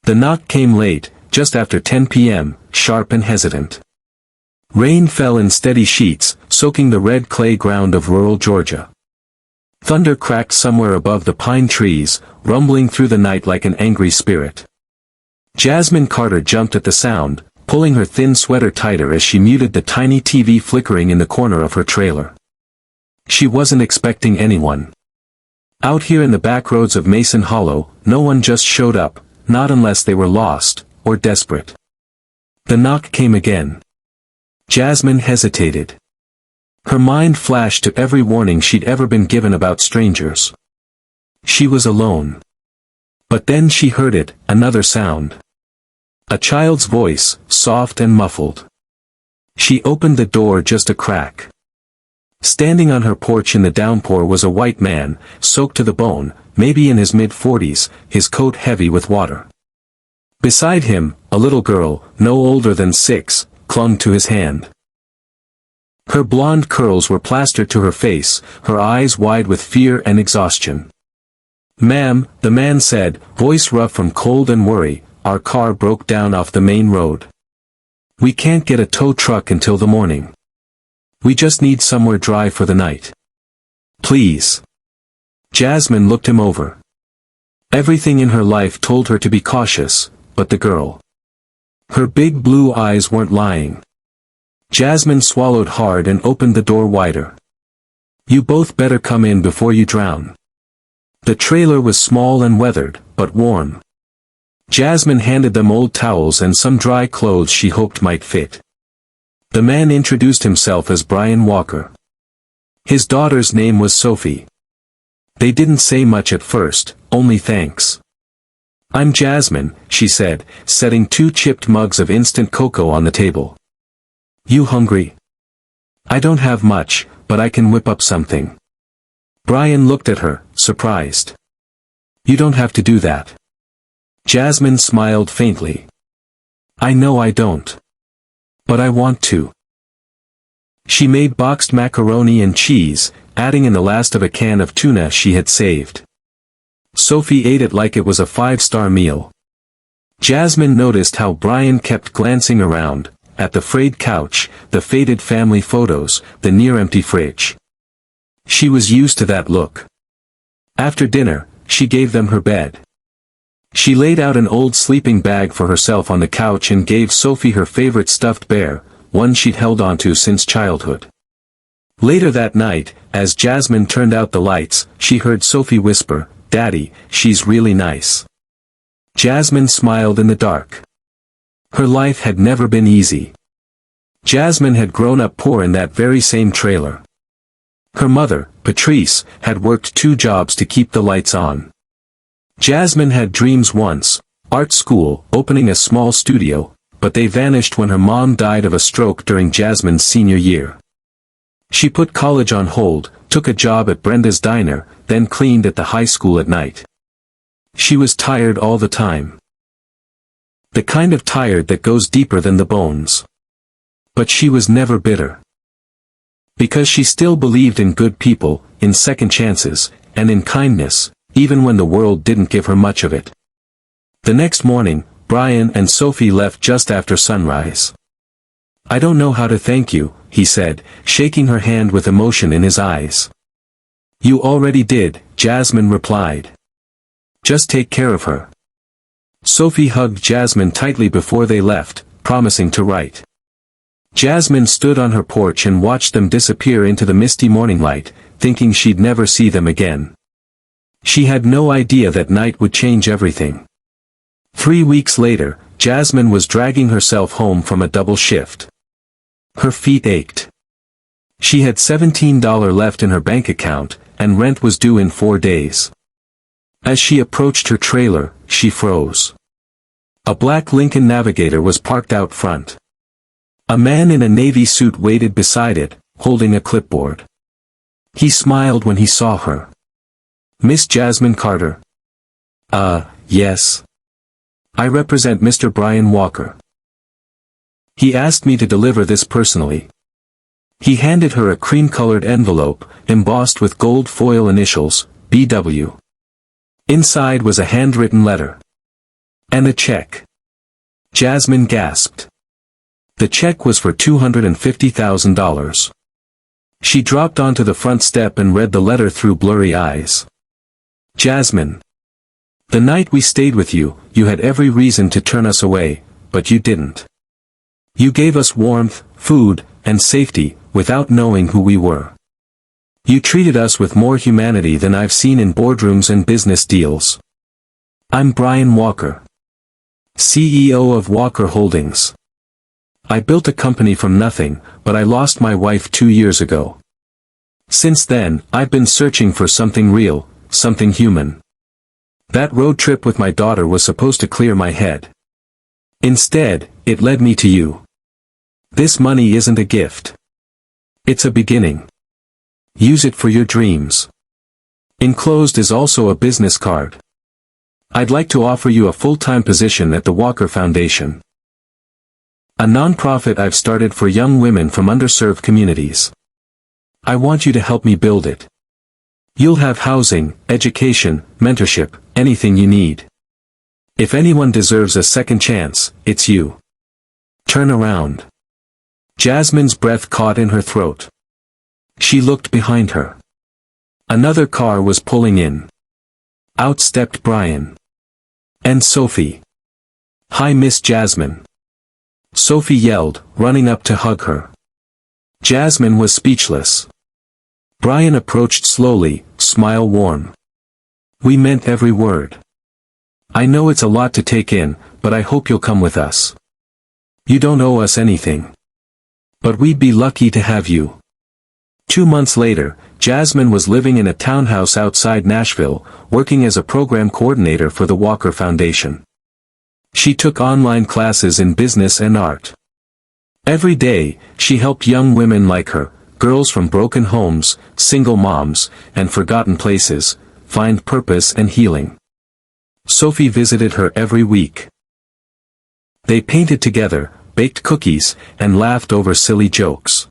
The knock came late, just after 10 p.m., sharp and hesitant. Rain fell in steady sheets, soaking the red clay ground of rural Georgia. Thunder cracked somewhere above the pine trees, rumbling through the night like an angry spirit. Jasmine Carter jumped at the sound, pulling her thin sweater tighter as she muted the tiny TV flickering in the corner of her trailer. She wasn't expecting anyone. Out here in the back roads of Mason Hollow, no one just showed up, not unless they were lost, or desperate. The knock came again. Jasmine hesitated. Her mind flashed to every warning she'd ever been given about strangers. She was alone. But then she heard it, another sound. A child's voice, soft and muffled. She opened the door just a crack. Standing on her porch in the downpour was a white man, soaked to the bone, maybe in his mid-40s, his coat heavy with water. Beside him, a little girl, no older than 6, clung to his hand. Her blonde curls were plastered to her face, her eyes wide with fear and exhaustion. "Ma'am," the man said, voice rough from cold and worry, "our car broke down off the main road. We can't get a tow truck until the morning. We just need somewhere dry for the night. Please." Jasmine looked him over. Everything in her life told her to be cautious, but the girl. Her big blue eyes weren't lying. Jasmine swallowed hard and opened the door wider. "You both better come in before you drown." The trailer was small and weathered, but warm. Jasmine handed them old towels and some dry clothes she hoped might fit. The man introduced himself as Brian Walker. His daughter's name was Sophie. They didn't say much at first, only thanks. "I'm Jasmine," she said, setting 2 chipped mugs of instant cocoa on the table. "You hungry?" "I don't have much, but I can whip up something." Brian looked at her, surprised. "You don't have to do that." Jasmine smiled faintly. "I know I don't. But I want to." She made boxed macaroni and cheese, adding in the last of a can of tuna she had saved. Sophie ate it like it was a 5-star meal. Jasmine noticed how Brian kept glancing around, at the frayed couch, the faded family photos, the near-empty fridge. She was used to that look. After dinner, she gave them her bed. She laid out an old sleeping bag for herself on the couch and gave Sophie her favorite stuffed bear, one she'd held onto since childhood. Later that night, as Jasmine turned out the lights, she heard Sophie whisper, "Daddy, she's really nice." Jasmine smiled in the dark. Her life had never been easy. Jasmine had grown up poor in that very same trailer. Her mother, Patrice, had worked 2 jobs to keep the lights on. Jasmine had dreams once, art school, opening a small studio, but they vanished when her mom died of a stroke during Jasmine's senior year. She put college on hold, took a job at Brenda's diner, then cleaned at the high school at night. She was tired all the time. The kind of tired that goes deeper than the bones. But she was never bitter. Because she still believed in good people, in second chances, and in kindness, even when the world didn't give her much of it. The next morning, Brian and Sophie left just after sunrise. "I don't know how to thank you," he said, shaking her hand with emotion in his eyes. "You already did," Jasmine replied. "Just take care of her." Sophie hugged Jasmine tightly before they left, promising to write. Jasmine stood on her porch and watched them disappear into the misty morning light, thinking she'd never see them again. She had no idea that night would change everything. 3 weeks later, Jasmine was dragging herself home from a double shift. Her feet ached. She had $17 left in her bank account, and rent was due in 4 days. As she approached her trailer, she froze. A black Lincoln Navigator was parked out front. A man in a navy suit waited beside it, holding a clipboard. He smiled when he saw her. "Miss Jasmine Carter?" Yes. I represent Mr. Brian Walker. He asked me to deliver this personally." He handed her a cream-colored envelope, embossed with gold foil initials, BW. Inside was a handwritten letter. And a check. Jasmine gasped. The check was for $250,000. She dropped onto the front step and read the letter through blurry eyes. Jasmine. The night we stayed with you, you had every reason to turn us away, but you didn't. You gave us warmth, food, and safety, without knowing who we were. You treated us with more humanity than I've seen in boardrooms and business deals. I'm Brian Walker, CEO of Walker Holdings. I built a company from nothing, but I lost my wife 2 years ago. Since then, I've been searching for something real, something human. That road trip with my daughter was supposed to clear my head. Instead, it led me to you. This money isn't a gift. It's a beginning. Use it for your dreams. Enclosed is also a business card. I'd like to offer you a full-time position at the Walker Foundation, a non-profit I've started for young women from underserved communities. I want you to help me build it. You'll have housing, education, mentorship, anything you need. If anyone deserves a second chance, it's you. Turn around. Jasmine's breath caught in her throat. She looked behind her. Another car was pulling in. Out stepped Brian. And Sophie. Hi, Miss Jasmine. Sophie yelled, running up to hug her. Jasmine was speechless. Brian approached slowly, smile warm. We meant every word. I know it's a lot to take in, but I hope you'll come with us. You don't owe us anything. But we'd be lucky to have you. 2 months later, Jasmine was living in a townhouse outside Nashville, working as a program coordinator for the Walker Foundation. She took online classes in business and art. Every day, she helped young women like her, girls from broken homes, single moms, and forgotten places, find purpose and healing. Sophie visited her every week. They painted together, baked cookies, and laughed over silly jokes.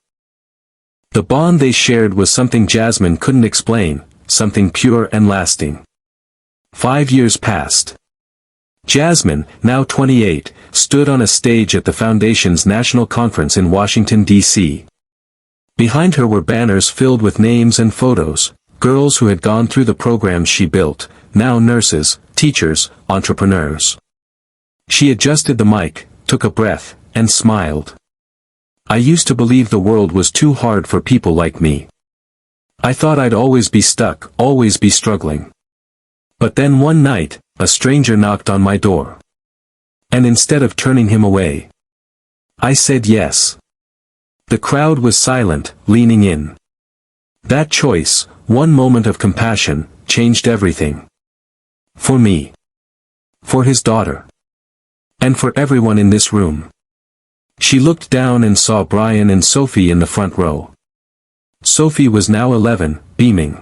The bond they shared was something Jasmine couldn't explain, something pure and lasting. 5 years passed. Jasmine, now 28, stood on a stage at the Foundation's national conference in Washington, D.C. Behind her were banners filled with names and photos, girls who had gone through the programs she built, now nurses, teachers, entrepreneurs. She adjusted the mic, took a breath, and smiled. I used to believe the world was too hard for people like me. I thought I'd always be stuck, always be struggling. But then one night, a stranger knocked on my door. And instead of turning him away, I said yes. The crowd was silent, leaning in. That choice, one moment of compassion, changed everything. For me. For his daughter. And for everyone in this room. She looked down and saw Brian and Sophie in the front row. Sophie was now 11, beaming.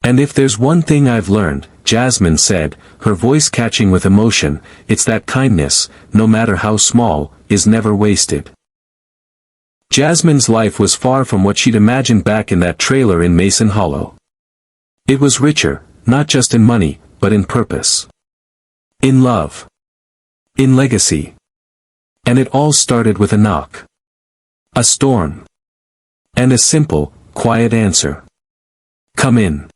And if there's one thing I've learned, Jasmine said, her voice catching with emotion, it's that kindness, no matter how small, is never wasted. Jasmine's life was far from what she'd imagined back in that trailer in Mason Hollow. It was richer, not just in money, but in purpose. In love. In legacy. And it all started with a knock. A storm. And a simple, quiet answer. Come in.